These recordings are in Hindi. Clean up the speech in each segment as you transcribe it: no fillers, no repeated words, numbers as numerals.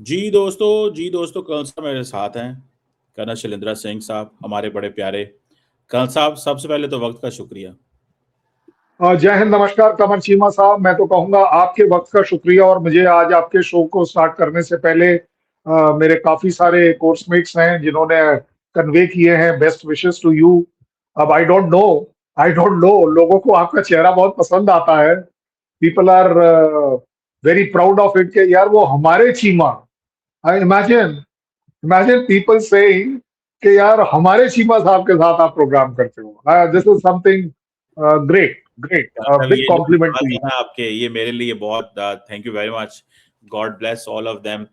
जी दोस्तों कर्नल साहब मेरे साथ हैं। कर्नल शैलेंद्र सिंह साहब हमारे बड़े प्यारे। कर्नल साहब सबसे पहले तो वक्त का शुक्रिया। जय हिंद, नमस्कार कमर चीमा साहब। मैं तो कहूंगा आपके वक्त का शुक्रिया। और मुझे आज आपके शो को स्टार्ट करने से पहले मेरे काफी सारे कोर्समेट्स हैं जिन्होंने कन्वे किए हैं बेस्ट विशेस टू यू। अब आई डोंट नो लोगों को आपका चेहरा बहुत पसंद आता है। People are very proud of it के यार वो हमारे Cheema. I imagine people saying कि यार हमारे चीमा साहब के साथ आप प्रोग्राम करते हो। This is something great, great, colonel big ये जो कॉम्प्लीमेंट टू बात यू। है ना आपके, ये मेरे लिए बहुत thank you very much. God bless all of them.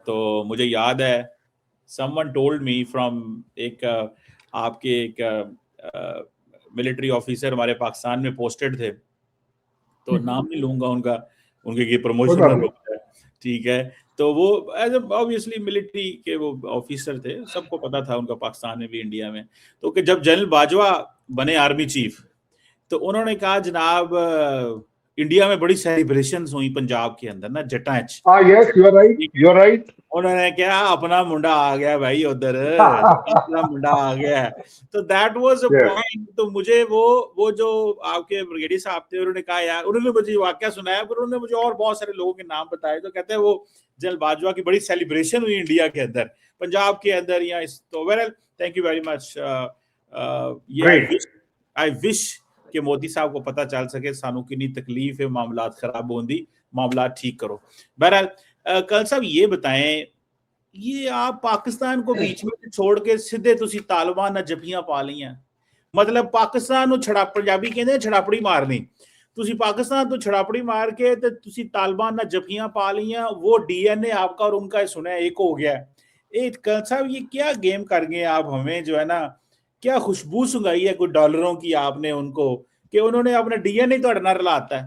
तो मुझे याद है समवन टोल्ड मी फ्रॉम एक आपके एक मिलिट्री ऑफिसर हमारे पाकिस्तान में पोस्टेड थे, तो नाम नहीं लूंगा उनका, उनके ये कोई प्रमोशन बात ना नहीं। रुक जाए। ठीक है। तो वो एज ऑब्वियसली मिलिट्री के वो ऑफिसर थे, सबको पता था उनका पाकिस्तान में भी इंडिया में। तो कि जब जनरल बाजवा बने आर्मी चीफ, तो उन्होंने कहा जनाब इंडिया में बड़ी सेलिब्रेशंस हुई पंजाब के अंदर ना जटाच। हाँ, यस, यू आर राइट, ठीक है। You are right. उन्होंने क्या अपना मुंडा आ गया भाई उधर, अपना मुंडा आ गया। तो that was a yes. Point. तो मुझे वो जो आपके ब्रिगेडियर साहब थे उन्होंने कहा यार, उन्होंने मुझे वाकया सुनाया, पर उन्होंने मुझे और बहुत सारे लोगों के नाम बताए। तो कहते हैं वो जनरल बाजवा की बड़ी सेलिब्रेशन हुई इंडिया के अंदर, पंजाब के अंदर या इस। तो well thank you very much. ये ग्रेट। आई विश कि मोदी साहब को पता चल सके सानू कितनी तकलीफ है, मामला खराब होंदी, मामला ठीक करो। बहरहाल कल साहब ये बताएं, ये आप पाकिस्तान को बीच में छोड़ के सीधे तुसी तालिबान ना जफियां पा लियां, मतलब पाकिस्तान ਨੂੰ ਛੜਾ, ਪੰਜਾਬੀ ਕਹਿੰਦੇ ਛੜਾਪੜੀ ਮਾਰਨੀ, ਤੁਸੀਂ पाकिस्तान तो छड़ापड़ी मार के तो तुसी तालिबान ना जफियां पा लियां, वो डीएनए आपका और उनका सुना है एक हो गया। एक कल साहब ये क्या गेम कर गए आप, हमें जो है ना क्या खुशबू सुंघाई है कुछ डॉलरों की आपने उनको, कि उन्होंने अपना डीएनए ਤੁਹਾਡੇ ਨਾਲ रलाता है।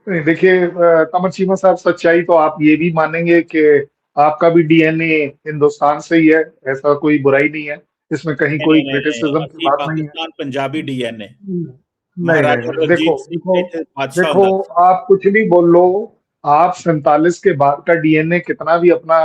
नहीं, देखिए कमर चीमा साहब, सच्चाई तो आप ये भी मानेंगे कि आपका भी डीएनए हिंदुस्तान से ही है। ऐसा कोई बुराई नहीं है, इसमें कहीं नहीं कोई नहीं नहीं नहीं, क्रिटिसिज्म की असली बात नहीं है। पाकिस्तान पंजाबी डीएनए। नहीं नहीं महाराजा नहीं, देखो रणजीत सिंह देखो थे बादशाह देखो, होंदा। आप कुछ भी बोल लो। आप 47 के बाद का डीएनए कितना भी अपना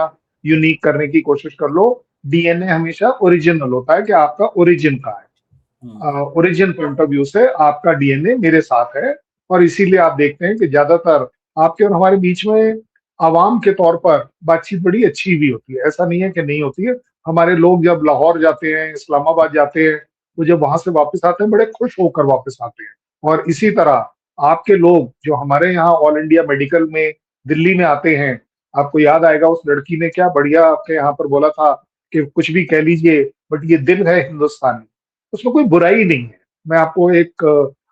यूनिक करने की कोशिश कर लो, डीएनए हमेशा ओरिजिनल होता है कि आपका ओरिजिन का है। ओरिजिन पॉइंट ऑफ व्यू से आपका डीएनए मेरे साथ है। और इसीलिए आप देखते हैं कि ज्यादातर आपके और हमारे बीच में आवाम के तौर पर बातचीत बड़ी अच्छी भी होती है। ऐसा नहीं है कि नहीं होती है। हमारे लोग जब लाहौर जाते हैं, इस्लामाबाद जाते हैं, वो जब वहां से वापस आते हैं बड़े खुश होकर वापस आते हैं। और इसी तरह आपके लोग जो हमारे यहाँ ऑल इंडिया मेडिकल में दिल्ली में आते हैं, आपको याद आएगा उस लड़की ने क्या बढ़िया आपके यहाँ पर बोला था कि कुछ भी कह लीजिए बट ये दिल है हिंदुस्तानी। उसमें कोई बुराई नहीं है। मैं आपको एक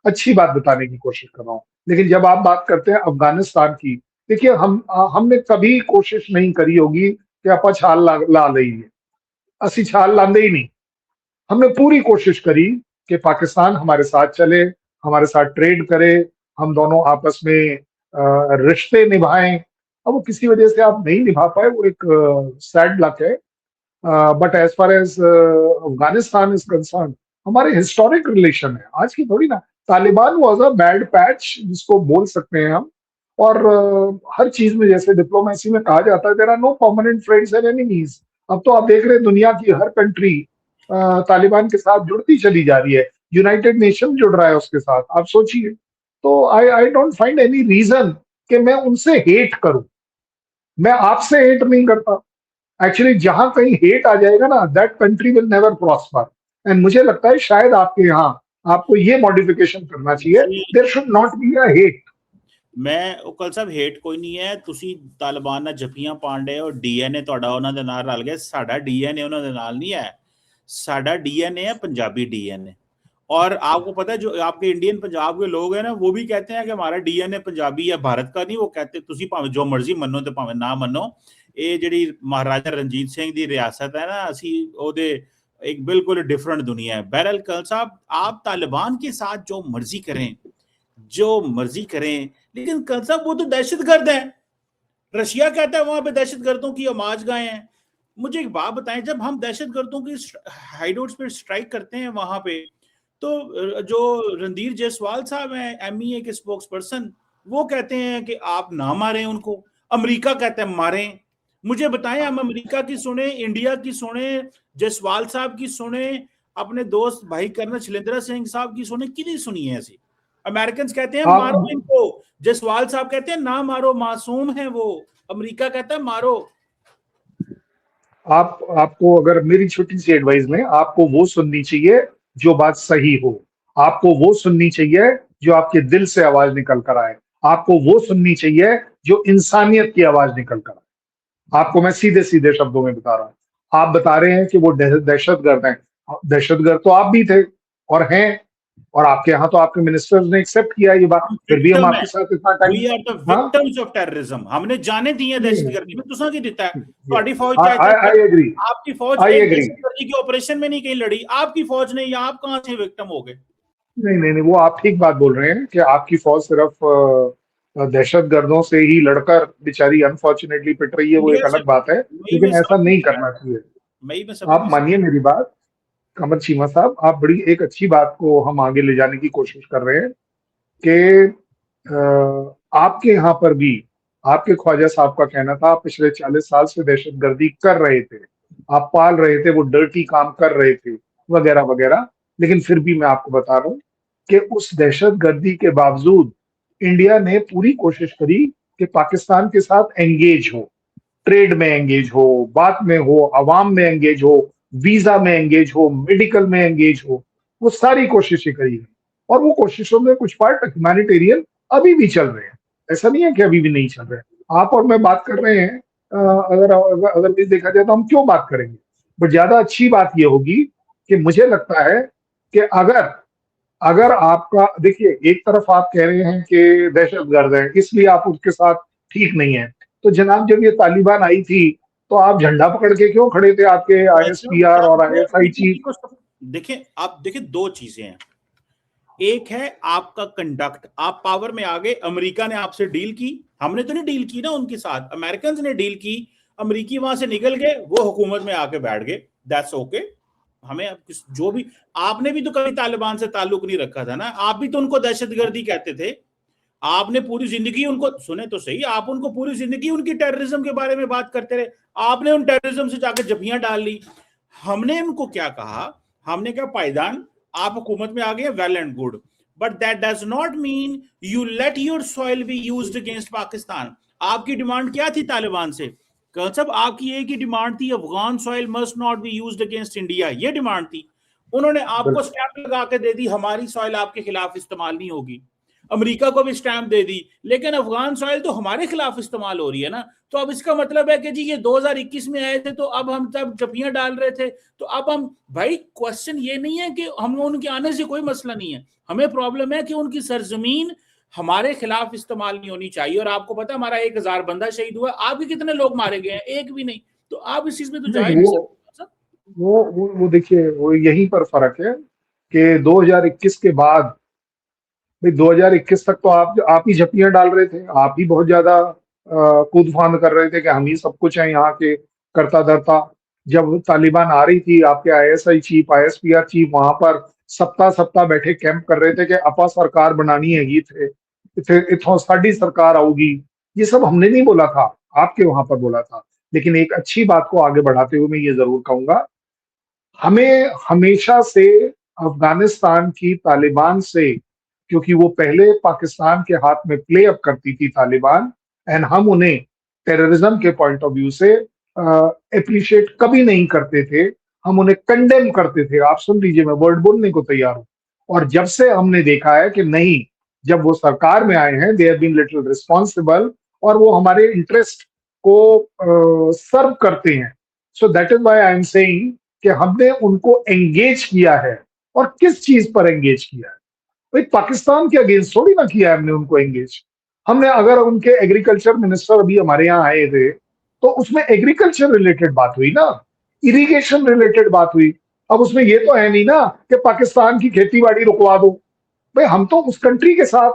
अच्छी बात बताने की कोशिश कर रहा हूँ। लेकिन जब आप बात करते हैं अफगानिस्तान की, देखिए हमने कभी कोशिश नहीं करी होगी कि आप छाल ला लीजिए। असि छाल लांदे ही नहीं। हमने पूरी कोशिश करी कि पाकिस्तान हमारे साथ चले, हमारे साथ ट्रेड करे, हम दोनों आपस में रिश्ते निभाएं। अब वो किसी वजह से आप नहीं निभा पाए, वो एक सैड लक है। But as far as Afghanistan is concern, हमारे हिस्टोरिक रिलेशन है, आज की थोड़ी ना। Taliban was a bad patch जिसको बोल सकते हैं हम। और हर चीज में जैसे डिप्लोमेसी में कहा जाता है, there are no permanent friends and enemies. अब तो आप देख रहे हैं दुनिया की हर कंट्री तालिबान के साथ जुड़ती चली जा रही है। यूनाइटेड नेशन जुड़ रहा है उसके साथ, आप सोचिए। तो I I don't find any reason कि मैं उनसे हेट करूं। मैं आपसे हेट नहीं करता। एक्चुअली जहां कहीं हेट आ जाएगा ना, that country will never prosper. And मुझे लगता है शायद आपके यहाँ आपको ये मॉडिफिकेशन करना चाहिए। जी there should not be a hate. मैं कल ਸਾਹਿਬ हेट कोई नहीं है, ਤੁਸੀਂ ਤਾਲਿਬਾਨ ਨਾਲ ਜੱਫੀਆਂ ਪਾਣ ਡਏ ਹੋ, ਡੀਐਨਏ ਤੁਹਾਡਾ ਉਹਨਾਂ ਦੇ ਨਾਲ ਰਲ ਗਿਆ, ਸਾਡਾ ਡੀਐਨਏ ਉਹਨਾਂ ਦੇ ਨਾਲ नहीं है। साडा डीएनए है पंजाबी डीएनए। और आपको पता है जो आपके इंडियन पंजाब के लोग हैं ना, वो भी कहते हैं कि हमारा डीएनए पंजाबी है, भारत का नहीं। वो कहते तुसी भाਵੇਂ जो मर्जी मनो ते भाਵੇਂ ना मनो, ये ਜਿਹੜੀ महाराजा रणजीत सिंह ਦੀ रियासत है ना, ਅਸੀਂ ਉਹਦੇ एक बिल्कुल डिफरेंट दुनिया है। बहरहाल कल साहब आप तालिबान के साथ जो मर्जी करें, जो मर्जी करें, लेकिन कल साहब वो तो दहशतगर्द है। रशिया कहता है वहां पे दहशतगर्दों की आमाज गाय हैं। मुझे एक बात बताएं, जब हम दहशतगर्दों की हाइडआउट्स पे स्ट्राइक करते हैं वहां पे, तो जो रणधीर जायसवाल साहब हैं एमईए के स्पोक्स पर्सन, वो कहते हैं कि आप ना मारें उनको, अमेरिका कहता है मारें। मुझे बताएं, हम अमेरिका की सुने, इंडिया की सुने, जसवाल साहब की सुने, अपने दोस्त भाई कर्नल शैलेंद्र सिंह साहब की सुने, कितनी सुनी है ऐसी? अमेरिकन कहते हैं मारो आप इनको, जसवाल साहब कहते हैं ना मारो, मासूम है वो, अमेरिका कहता है मारो। आपको अगर मेरी छोटी सी एडवाइस में, आपको वो सुननी चाहिए जो बात सही हो, आपको वो सुननी चाहिए जो आपके दिल से आवाज निकल कर आए, आपको वो सुननी चाहिए जो इंसानियत की आवाज निकल कर आए। आपको मैं सीधे सीधे शब्दों में बता रहा हूं। आप बता रहे हैं कि वो दहशतगर्द हैं, दहशतगर्द तो आप भी थे और हैं, और आपके यहाँ तो आपके मिनिस्टर्स ने एक्सेप्ट किया ये बात, फिर भी हम विक्टिम है, आपके साथ इतना टाइम। वी आर द हाँ, विक्टिम्स ऑफ टेररिज्म। हमने जाने दी है नहीं, दहशतगर्दी में, तुसा की दिता है ये ਤੁਹਾਡੀ फौज चाहे आई एग्री, आपकी फौज आई एक एग्री। दहशतगर्दी के ऑपरेशन में नहीं कहीं लड़ी, आपकी फौज ने, या आप कहां से विक्टिम हो गए? नहीं नहीं नहीं, वो आप ठीक बात बोल रहे हैं कि आपकी फौज सिर्फ दहशतगर्दों से ही लड़कर बेचारी अनफॉर्चुनेटली पिट रही है, वो एक इंडिया से अलग बात है, मई में लेकिन ऐसा सब नहीं कुछ है, करना चाहिए। मई में सभी आप में मानिए मेरी बात, कमर चीमा साहब, आप बड़ी एक अच्छी बात को हम आगे ले जाने की कोशिश कर रहे हैं कि आपके यहाँ पर भी आपके ख्वाजा साहब का कहना था, आप पिछले 40 साल से दहशतगर्दी कर रहे थे, आप पाल रहे थे, वो डर्टी काम कर रहे थे, वगैरह वगैरह। लेकिन फिर भी मैं आपको बता रहा हूँ कि उस दहशतगर्दी के बावजूद इंडिया ने पूरी कोशिश करी कि पाकिस्तान के साथ एंगेज हो, ट्रेड में एंगेज हो, बात में हो, अवाम में एंगेज हो, वीजा में एंगेज हो, मेडिकल में एंगेज हो, वो सारी कोशिशें करी हैं। और वो कोशिशों में कुछ पार्ट ह्यूमैनिटेरियन अभी भी चल रहे हैं, ऐसा नहीं है कि अभी भी नहीं चल रहे हैं। आप और मैं बात कर रहे हैं, अगर भी देखा जाए तो हम क्यों बात करेंगे, बट ज्यादा अच्छी बात यह होगी कि मुझे लगता है कि अगर अगर आपका, देखिए, एक तरफ आप कह रहे हैं कि दहशतगर्द है इसलिए आप उसके साथ ठीक नहीं है, तो जनाब जब ये तालिबान आई थी तो आप झंडा पकड़ के क्यों खड़े थे, आपके आईएसपीआर और आईएसआई चीफ? देखें, आप देखें, दो चीजें हैं। एक है आपका कंडक्ट, आप पावर में आ गए, अमेरिका ने आपसे डील की, हमने तो नहीं डील की ना उनके साथ, अमेरिकन ने डील की, अमेरिकी वहां से निकल गए, वो हुकूमत में आके बैठ गए, दैट्स ओके। हमें अब जो भी, आपने भी तो कभी तालिबान से ताल्लुक नहीं रखा था ना, आप भी तो उनको दहशतगर्दी कहते थे, आपने पूरी जिंदगी उनको, सुने तो सही, आप उनको पूरी जिंदगी उनकी टेररिज्म के बारे में बात करते रहे, आपने उन टेररिज्म से जाकर जफियां डाल ली। हमने उनको क्या कहा, हमने क्या, पायदान, आप हुकूमत में आ गए, well and good, but that does not mean you let your soil be used against Pakistan. आपकी डिमांड क्या थी तालिबान से? साहब आपकी एक ही डिमांड थी, Afghan soil must not be used against India, ये डिमांड थी। उन्होंने आपको स्टैंप लगा के दे दी, हमारी सॉइल आपके खिलाफ इस्तेमाल नहीं होगी। अमेरिका को भी स्टैंप दे दी, लेकिन अफगान सॉइल तो हमारे खिलाफ इस्तेमाल हो रही है ना। तो अब इसका मतलब है कि जी ये 2021 में आए थे, तो अब हम तब जपियां डाल रहे थे, तो अब हम, भाई क्वेश्चन ये नहीं है कि हम उनके आने से कोई मसला नहीं है, हमें प्रॉब्लम है कि उनकी सरजमीन हमारे खिलाफ इस्तेमाल नहीं होनी चाहिए। और आपको पता है हमारा 1000 बंदा शहीद हुआ, आपके कितने लोग मारे गए हैं? एक भी नहीं। तो आप इस चीज में तो जा ही नहीं सकते। वो देखिए, वो यहीं पर फर्क है कि 2021 के बाद, भाई 2021 तक तो आप ही झप्पियां डाल रहे थे, आप ही बहुत ज्यादा कूद फांद कर रहे थे कि हम ही सब कुछ है यहाँ के करता धरता। जब तालिबान आ रही थी, आपके आईएसआई चीफ, आईएसपीआर चीफ वहां पर सप्ताह सप्ताह बैठे कैंप कर रहे थे कि अपा सरकार बनानी हैगी थे, इथों साडी सरकार आऊगी। ये सब हमने नहीं बोला था, आपके वहां पर बोला था। लेकिन एक अच्छी बात को आगे बढ़ाते हुए मैं ये जरूर कहूंगा, हमें हमेशा से अफगानिस्तान की तालिबान से, क्योंकि वो पहले पाकिस्तान के हाथ में प्ले अप करती थी तालिबान, एंड हम उन्हें टेररिज्म के पॉइंट ऑफ व्यू से अप्रिशिएट कभी नहीं करते थे, हम उन्हें कंडेम करते थे। आप सुन लीजिए, मैं वर्ड बोलने को तैयार हूं। और जब से हमने देखा है कि नहीं, जब वो सरकार में आए हैं, they have been little responsible, और वो हमारे इंटरेस्ट को सर्व करते हैं। So that is why I am saying कि हमने उनको एंगेज किया है। और किस चीज पर एंगेज किया है? भाई पाकिस्तान के अगेंस्ट थोड़ी ना किया है हमने उनको एंगेज। हमने, अगर उनके एग्रीकल्चर मिनिस्टर अभी हमारे यहाँ आए थे, तो उसमें एग्रीकल्चर रिलेटेड बात हुई ना, इरिगेशन रिलेटेड बात हुई। अब उसमें ये तो है नहीं ना कि पाकिस्तान की खेती बाड़ी रुकवा दो। भाई हम तो उस कंट्री के साथ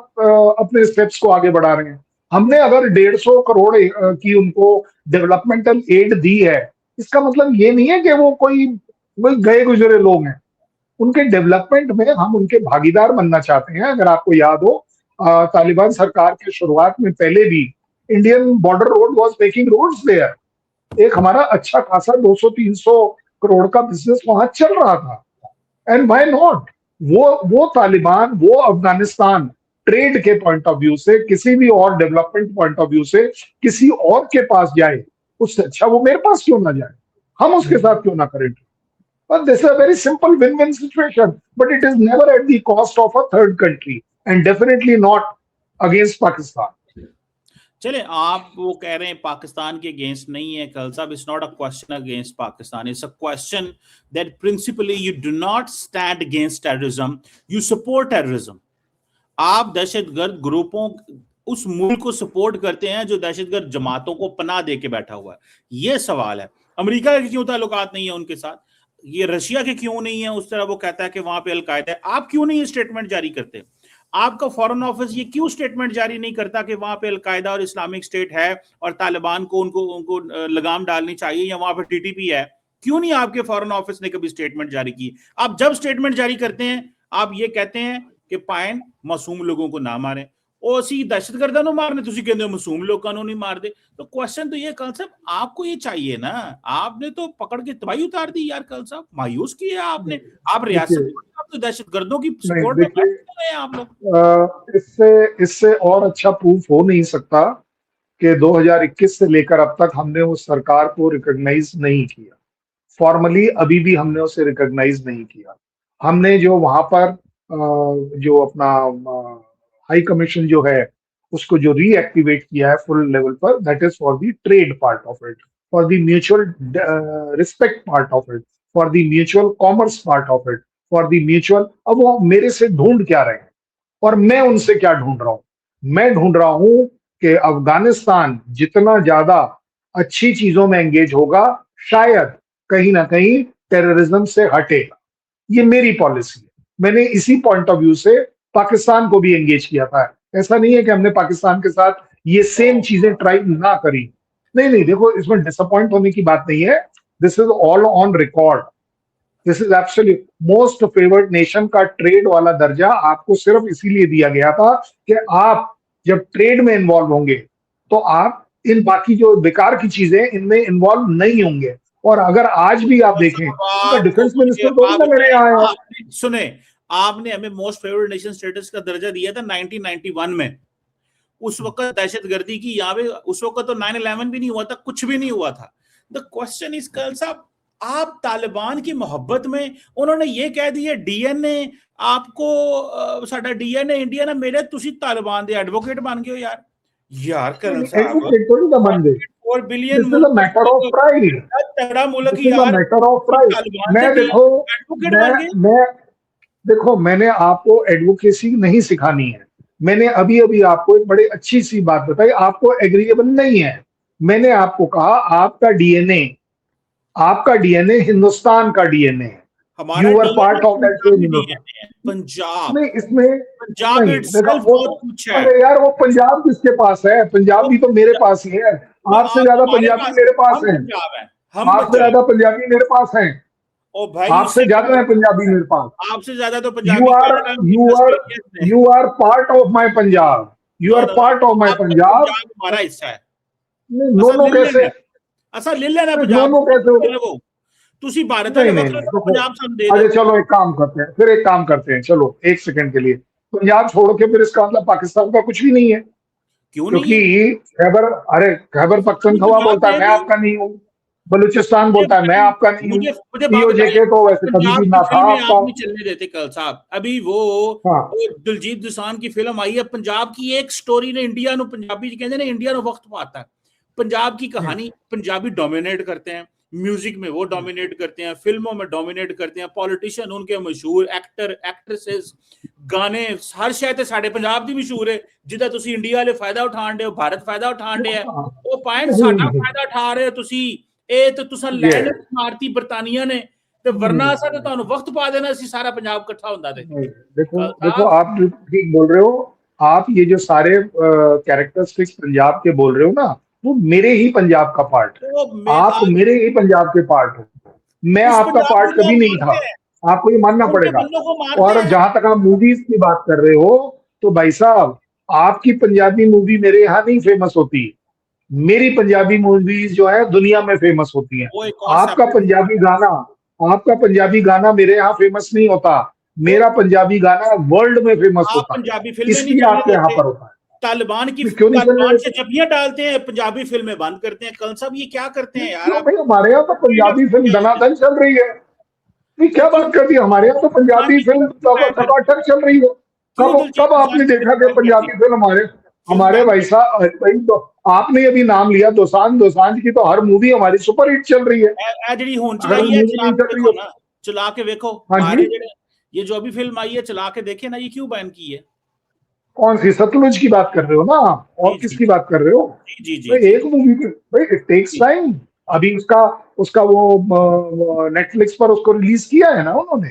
अपने स्टेप्स को आगे बढ़ा रहे हैं। हमने अगर 150 करोड़ की उनको डेवलपमेंटल एड दी है, इसका मतलब ये नहीं है कि वो कोई गए गुजरे लोग हैं। उनके डेवलपमेंट में हम उनके भागीदार बनना चाहते हैं। अगर आपको याद हो, तालिबान सरकार के शुरुआत में पहले भी Indian border road was making roads there. एक हमारा अच्छा खासा 200-300 करोड़ का बिजनेस वहां चल रहा था। And why not? वो तालिबान, वो अफगानिस्तान ट्रेड के पॉइंट ऑफ व्यू से, किसी भी और डेवलपमेंट पॉइंट ऑफ व्यू से किसी और के पास जाए, उससे अच्छा वो मेरे पास क्यों ना जाए, हम उसके साथ क्यों ना करें? But this is a very simple win-win situation, but it is never at the cost of a third country and definitely not against Pakistan. चले, आप वो कह रहे हैं पाकिस्तान के अगेंस्ट नहीं है कल साहब, it's not a question against Pakistan, it's a question that principally you do not stand against terrorism, you support terrorism. आप दहशतगर्द ग्रुपों, उस मुल्क को सपोर्ट करते हैं जो दहशतगर्द जमातों को पनाह दे के बैठा हुआ है। ये सवाल है, अमेरिका के क्यों ताल्लुकात नहीं है उनके साथ, ये रशिया के क्यों नहीं है, उस तरह वो कहता है कि वहां पे अलकायदा है, आप क्यों नहीं ये स्टेटमेंट जारी करते? आपका फॉरेन ऑफिस ये क्यों स्टेटमेंट जारी नहीं करता कि वहां पे अलकायदा और इस्लामिक स्टेट है और तालिबान को उनको लगाम डालनी चाहिए, या वहां पे टीटीपी है? क्यों नहीं आपके फॉरेन ऑफिस ने कभी स्टेटमेंट जारी की? आप जब स्टेटमेंट जारी करते हैं आप ये कहते हैं कि पायन मासूम लोगों को ना मारें, और असी दहशतगर्दा नु मारने, तुसी कहते हो मासूम लोगों को नहीं मार दे। तो क्वेश्चन तो ये कल साहब आपको ये चाहिए ना, आपने तो पकड़ के तबाही उतार दी यार कल साहब, मायूस किया आपने। आप रियासत, आप तो दहशतगर्दों की सपोर्ट में बैठ गए हैं आप लोग। इससे और अच्छा प्रूफ हो नहीं सकता कि 2021 से लेकर अब तक हमने उस सरकार को रिकॉग्नाइज नहीं किया फॉर्मली, अभी भी हमने उसे रिकॉग्नाइज नहीं किया। हमने जो वहां पर जो अपना हाई कमीशन जो है उसको जो रीएक्टिवेट किया है फुल लेवल पर, that is for the trade part of it, for the mutual respect part of it, for the mutual commerce part of it, for the mutual. अब वो मेरे से ढूंढ क्या रहे हैं और मैं उनसे क्या ढूंढ रहा हूं? मैं ढूंढ रहा हूं कि अफगानिस्तान जितना ज्यादा अच्छी चीजों में एंगेज होगा, शायद कहीं ना कहीं टेररिज्म से हटेगा। ये मेरी पॉलिसी है। मैंने इसी पॉइंट ऑफ व्यू से पाकिस्तान को भी एंगेज किया था। ऐसा नहीं है कि हमने पाकिस्तान के साथ ये सेम चीजें ट्राई ना करी। नहीं नहीं, देखो इसमें डिसअपॉइंट होने की बात नहीं है। This is all on record. This is absolute most favoured nation का ट्रेड वाला दर्जा आपको सिर्फ इसीलिए दिया गया था कि आप जब ट्रेड में इन्वॉल्व होंगे तो आप इन बाकी जो बेकार की चीजें इनमें इन्वॉल्व नहीं होंगे। और अगर आज भी आप देखें तो डिफेंस मिनिस्टर थोड़ी ना मेरे यहाँ आया। सुने, आपने हमें मोस्ट फेवर्ड नेशन स्टेटस का दर्जा दिया था 1991 में, उस वक्त दहशतगर्दी की यहाँ पे, उस वक्त तो 9/11 भी नहीं हुआ था, कुछ भी नहीं हुआ था। द क्वेश्चन इज कल साहब, आप तालिबान की मोहब्बत में उन्होंने ये कह दिया डीएनए आपको साडा डीएनए इंडिया ना मेरे, तुसी तालिबान दे एडवोकेट बन गए हो यार करण साहब। 4 बिलियन मैटर ऑफ प्राइड, तगड़ा मुल्क यार, मैटर ऑफ प्राइड। मैं देखो मैंने आपको एडवोकेसी नहीं सिखानी है। मैंने अभी अभी आपको एक बड़ी अच्छी सी बात बताई, आपको एग्रीएबल नहीं है। मैंने आपको कहा आपका डीएनए हिंदुस्तान का डीएनए है। You are part of that Punjab. नहीं, इसमें पंजाब इटसेल्फ बहुत कुछ है। अरे यार वो पंजाब किसके पास है? पंजाब भी तो मेरे पास ही है। आपसे ज्यादा पंजाबी मेरे पास है। आपसे ज्यादा पंजाबी मेरे पास है। ओ भाई, आपसे ज्यादा है पंजाबी मेरे पास। आपसे ज्यादा तो Punjabi. You are part of my Punjab. You are part of my Punjab. हमारा हिस्सा है। दोनों कैसे? अच्छा ले लेना पंजाब। दोनों कैसे? तुसी भारत वाले पंजाब सब दे। अरे चलो एक काम करते हैं, फिर एक काम करते हैं, चलो एक सेकंड के लिए पंजाब छोड़ के फिर इसका मतलब पाकिस्तान का कुछ भी नहीं है। क्यों नहीं? क्योंकि खैबर पख्तूनख्वा बोलता है मैं आपका नहीं हूँ, बलूचिस्तान बोलता है मैं आपका नहीं हूँ, पीओजे तो वैसे कभी भी ना था आपका। चलने देते कल साहब, अभी वो दिलजीत दोसांझ की फिल्म आई है पंजाब की, एक स्टोरी ने इंडिया नु पंजाबी कहते हैं इंडिया नु वक्त पाता है। पंजाब की कहानी पंजाबी डोमिनेट करते हैं, म्यूजिक में वो डोमिनेट करते हैं, फिल्मों में डोमिनेट करते हैं, पॉलिटिशियन उनके मशहूर, एक्टर एक्ट्रेसेस, गाने, हर शायद साढ़े पंजाब दी मशहूर है। जिदा तुसी इंडिया वाले फायदा उठान दे हो, भारत फायदा उठान दे है, वो पाएं साडा फायदा उठा रहे हो तुसी। ए तो तुसा लैंड मारती बरतानिया ने, ते वरना असा ते तुहानू वक्त पा देना सी सारा पंजाब इकट्ठा हुंदा ते। देखो आप जो ठीक बोल रहे हो, आप ये जो सारे कैरेक्टरिस्टिक्स पंजाब के बोल रहे हो ना, वो मेरे ही पंजाब का पार्ट है। आप मेरे ही पंजाब के पार्ट हो, मैं आपका पार्ट कभी नहीं था, आपको ये मानना पड़ेगा। और जहां तक आप मूवीज की बात कर रहे हो तो भाई साहब आपकी पंजाबी मूवी मेरे यहाँ नहीं फेमस होती, मेरी पंजाबी मूवीज जो है दुनिया में फेमस होती हैं। वो एक और आपका सेपरेट, पंजाबी गाना आपका पंजाबी गाना मेरे यहाँ फेमस नहीं होता, वो मेरा पंजाबी गाना वर्ल्ड में फेमस आप होता है, पंजाबी फिल्में नहीं इसलिए चलने आपके यहाँ देते, पर होता है। क्यों नहीं चलने तालिबान से देते? जबियां डालते हैं, पंजाबी फिल्में बंद करते हैं। कल साहब ये क्या करते हैं यार क्यों आप? भाई, हमारे यहाँ तो फ्रीडम पंजाबी फिल्म धनाधन चल रही है। ये फिर क्या क्यों बात कर दी, हमारे यहाँ तो पंजाबी फिल्म करते टकाटक चल रही है। क्यों कब दिलजीत कब आपने दोसांझ की देखा फिल्म कि बंद कर दी? पंजाबी फिल्म हमारे क्यों हमारे बैन? भाई साहब, भाई तो आपने अभी नाम लिया दोसांझ, दोसांझ की तो हर मूवी हमारी सुपर हिट चल रही है। ए ਜਿਹੜੀ ਹੁਣ अगर वो चलाई है मूवी चला नहीं के चल रही देखो हो, ना, चला के देखो हाँ जी, हमारे जेड़े ये जो अभी फिल्म आई है चला के देखे ना, ये क्यों बैन की है? कौन सी सतलुज की बात कर रहे हो ना, और जी जी किसकी बात कर रहे हो? जी जी जी भाई जी एक मूवी पे भाई इट टेक्स जी। टाइम। अभी उसका उसका वो नेटफ्लिक्स पर उसको रिलीज किया है ना उन्होंने,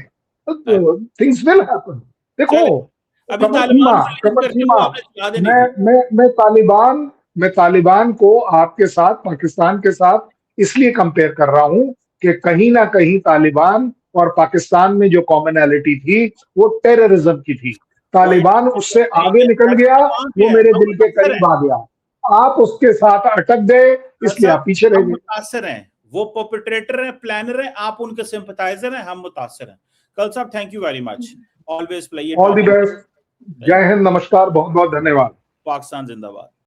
थिंग्स विल हैपन। देखो, चले अभी कमर तालिबान सीमा, रिलीज कमर करके सीमा, वो आपने चला देनी मैं थी। मैं तालिबान को आपके साथ, पाकिस्तान के साथ इसलिए कंपेयर कर रहा हूं कि कहीं ना कहीं तालिबान और पाकिस्तान में जो कॉमनैलिटी थी वो टेररिज्म की थी। कोई तालिबान उससे नहीं आगे है, निकल ऐसे गया, तो वहां पे वो है, मेरे हम दिल के मुतासर करीब हैं। आ गया। आप उसके साथ अटक गए, इसलिए साहब आप पीछे रह हम गए। मुतासर हैं, वो परपेट्रेटर हैं, प्लानर हैं, आप उनके सिंपथाइजर हैं, हम मुतासर हैं। कल साहब thank you very much, always play all the talking. Best. जय हिंद, नमस्कार, बहुत बहुत धन्यवाद। पाकिस्तान जिंदाबाद।